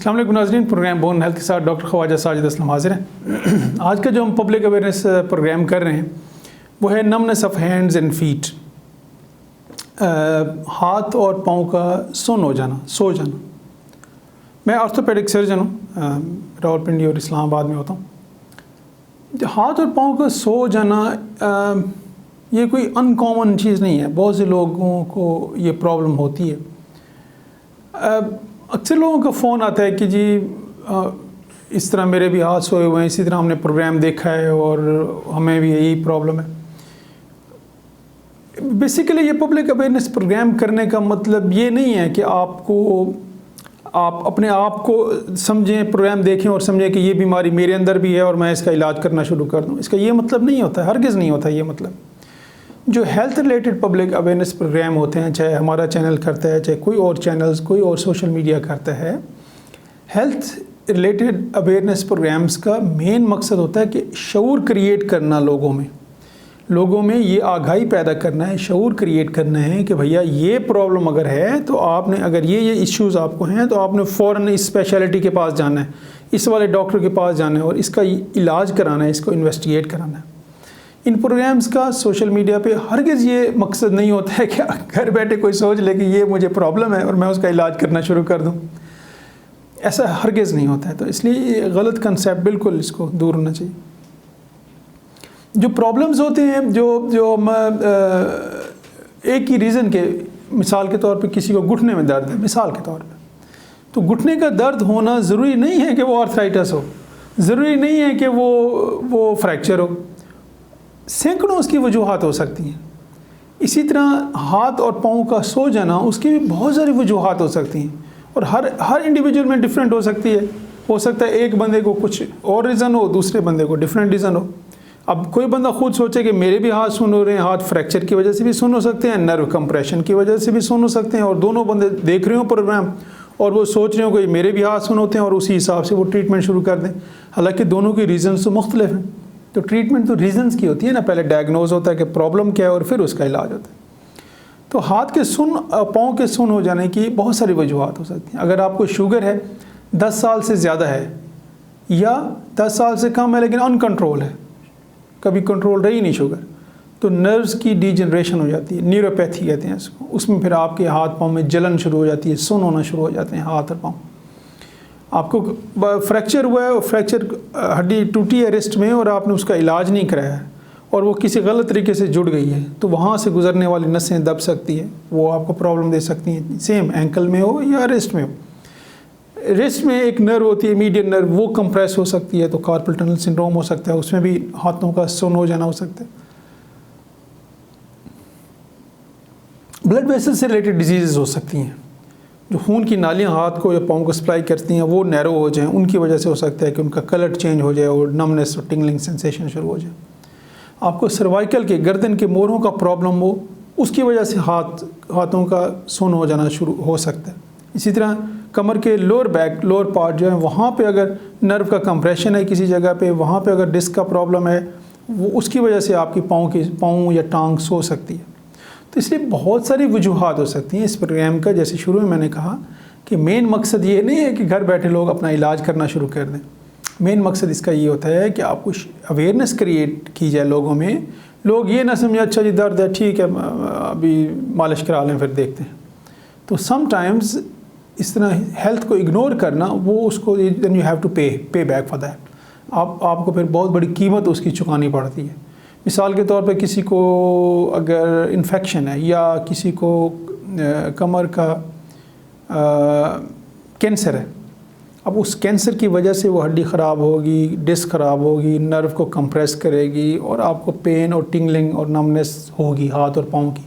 अस्सलाम वालेकुम नाज़रीन, प्रोग्राम बोन हेल्थ के साथ डॉक्टर ख्वाजा साजिद असलम हाजिर हैं। आज का जो हम पब्लिक अवेयरनेस प्रोग्राम कर रहे हैं वो है numbness of hands and feet, हाथ और पाँव का सुन्न हो जाना, सो जाना। मैं ऑर्थोपेडिक सर्जन हूँ, रावलपिंडी और इस्लामाबाद में होता हूँ। हाथ और पाँव का सो जाना ये कोई अनकॉमन चीज़ नहीं है, बहुत से लोगों को ये प्रॉब्लम होती है। अक्सर लोगों का फ़ोन आता है कि जी इस तरह मेरे भी हाथ सोए हुए हैं, इसी तरह हमने प्रोग्राम देखा है और हमें भी यही प्रॉब्लम है। बेसिकली ये पब्लिक अवेयरनेस प्रोग्राम करने का मतलब ये नहीं है कि आप अपने आप को समझें, प्रोग्राम देखें और समझें कि ये बीमारी मेरे अंदर भी है और मैं इसका इलाज करना शुरू कर दूं। इसका ये मतलब नहीं होता है, हरगिज़ नहीं होता ये मतलब। जो health related public awareness programme होते हैं, चाहे हमारा चैनल करता है, चाहे कोई और चैनल्स, कोई और सोशल मीडिया करता है, हेल्थ रिलेटेड अवेयरनेस प्रोग्राम्स का मेन मकसद होता है कि शऊर क्रिएट करना, लोगों में ये आगाही पैदा करना है, शऊर क्रिएट करना है कि भैया ये प्रॉब्लम अगर है तो आपने, अगर ये इश्यूज़ आपको हैं तो आपने फ़ौरन इस स्पेशलिटी के पास जाना है, इस वाले डॉक्टर के पास जाना है और इसका इलाज कराना है, इसको इन्वेस्टिगेट कराना है। इन प्रोग्राम्स का सोशल मीडिया पे हरगिज़ ये मकसद नहीं होता है कि घर बैठे कोई सोच ले कि ये मुझे प्रॉब्लम है और मैं उसका इलाज करना शुरू कर दूं। ऐसा हरगिज़ नहीं होता है। तो इसलिए ये गलत कंसेप्ट, बिल्कुल इसको दूर होना चाहिए। जो प्रॉब्लम्स होते हैं, जो एक ही रीज़न के, मिसाल के तौर पे किसी को घुटने में दर्द है, मिसाल के तौर पे, तो घुटने का दर्द होना ज़रूरी नहीं है कि वो आर्थराइटिस हो, ज़रूरी नहीं है कि वो फ्रैक्चर हो। सैकड़ों उसकी वजूहात हो सकती हैं। इसी तरह हाथ और पाँव का सो जाना, उसकी भी बहुत सारी वजूहात हो सकती हैं और हर इंडिविजुअल में डिफरेंट हो सकती है। हो सकता है एक बंदे को कुछ और रीज़न हो, दूसरे बंदे को डिफरेंट रीज़न हो। अब कोई बंदा खुद सोचे कि मेरे भी हाथ सुन हो रहे हैं, हाथ फ्रैक्चर की वजह से भी सुन हो सकते हैं, नर्व कंप्रेशन की वजह से भी सुन हो सकते हैं, और दोनों बंदे देख रहे हो प्रोग्राम और वो सोच रहे हो कि मेरे भी हाथ सुन होते हैं और उसी हिसाब से वो ट्रीटमेंट शुरू कर दें। हालांकि दोनों के रीज़न्स तो मुख्तलिफ हैं। तो ट्रीटमेंट तो रीज़न्स की होती है ना, पहले डायग्नोज होता है कि प्रॉब्लम क्या है और फिर उसका इलाज होता है। तो हाथ के सुन, पाँव के सुन हो जाने की बहुत सारी वजूहात हो सकती हैं। अगर आपको शुगर है, 10 साल से ज़्यादा है या 10 साल से कम है लेकिन अनकंट्रोल है, कभी कंट्रोल रही नहीं शुगर, तो नर्व्स की डिजनरेशन हो जाती है, न्यूरोपैथी कहते हैं इसको। उसमें फिर आपके हाथ पाँव में जलन शुरू हो जाती है, सुन होना शुरू हो जाते हैं हाथ और पाँव। आपको फ्रैक्चर हुआ है, फ्रैक्चर हड्डी टूटी है रिस्ट में और आपने उसका इलाज नहीं कराया है और वो किसी गलत तरीके से जुड़ गई है, तो वहाँ से गुजरने वाली नसें दब सकती है, वो आपको प्रॉब्लम दे सकती हैं। सेम एंकल में हो या रिस्ट में हो। रिस्ट में एक नर्व होती है, मीडियन नर्व, वो कंप्रेस हो सकती है तो कार्पल टनल सिंड्रोम हो सकता है, उसमें भी हाथों का सुन हो जाना हो सकता है। ब्लड वेसल से रिलेटेड डिजीज़ हो सकती हैं, जो खून की नालियाँ हाथ को या पाँव को सप्लाई करती हैं वो नैरो हो जाएं, उनकी वजह से हो सकता है कि उनका कलर चेंज हो जाए और नमनेस और टिंगलिंग सेंसेशन शुरू हो जाए। आपको सर्वाइकल के, गर्दन के मोरों का प्रॉब्लम हो, उसकी वजह से हाथों का सुन हो जाना शुरू हो सकता है। इसी तरह कमर के लोअर पार्ट जो है, वहाँ पे अगर नर्व का कंप्रेशन है किसी जगह पे, वहाँ पे अगर डिस्क का प्रॉब्लम है, वो उसकी वजह से आपकी पाँव या टांग सो सकती है। तो इसलिए बहुत सारी वजूहात हो सकती हैं इस प्रोग्राम का। जैसे शुरू में मैंने कहा कि मेन मकसद ये नहीं है कि घर बैठे लोग अपना इलाज करना शुरू कर दें। मेन मकसद इसका ये होता है कि आपको अवेयरनेस क्रिएट की जाए लोगों में। लोग ये ना समझे अच्छा जी दर्द है, ठीक है अभी मालिश करा लें फिर देखते हैं। तो समटाइम्स इस तरह हेल्थ को इग्नोर करना, वो उसको देन यू हैव टू पे बैक फॉर दैट। आपको फिर बहुत बड़ी कीमत उसकी चुकानी पड़ती है। मिसाल के तौर पे किसी को अगर इन्फेक्शन है या किसी को कमर का कैंसर है, अब उस कैंसर की वजह से वो हड्डी ख़राब होगी, डिस्क ख़राब होगी, नर्व को कंप्रेस करेगी और आपको पेन और टिंगलिंग और नमनेस होगी हाथ और पाँव की।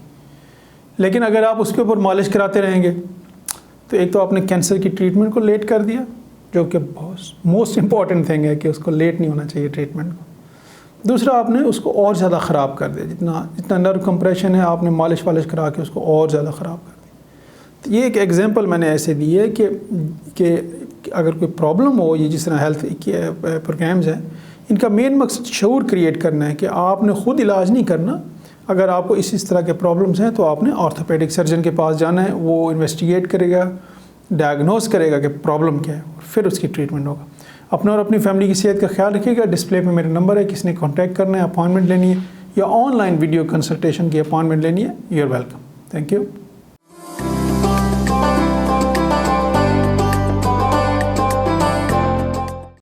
लेकिन अगर आप उसके ऊपर मालिश कराते रहेंगे तो एक तो आपने कैंसर की ट्रीटमेंट को लेट कर दिया, जो कि बहुत मोस्ट इम्पॉर्टेंट थिंग है कि उसको लेट नहीं होना चाहिए ट्रीटमेंट को। दूसरा, आपने उसको और ज़्यादा ख़राब कर दिया। जितना नर्व कंप्रेशन है, आपने मालिश करा के उसको और ज़्यादा ख़राब कर दिया। तो ये एक एग्जांपल मैंने ऐसे दी है कि अगर कोई प्रॉब्लम हो, ये जिस तरह हेल्थ के प्रोग्राम्स हैं, इनका मेन मकसद शऊर क्रिएट करना है कि आपने ख़ुद इलाज नहीं करना। अगर आपको इस तरह के प्रॉब्लम्स हैं तो आपने ऑर्थोपेडिक सर्जन के पास जाना है, वो इन्वेस्टिगेट करेगा, डायग्नोस करेगा कि प्रॉब्लम क्या है, फिर उसकी ट्रीटमेंट होगा। अपने और अपनी फैमिली की सेहत का ख्याल रखिएगा। डिस्प्ले पे मेरा नंबर है, किसी ने कॉन्टैक्ट करना है, अपॉइंटमेंट लेनी है या ऑनलाइन वीडियो कंसल्टेशन की अपॉइंटमेंट लेनी है, you are welcome. Thank you.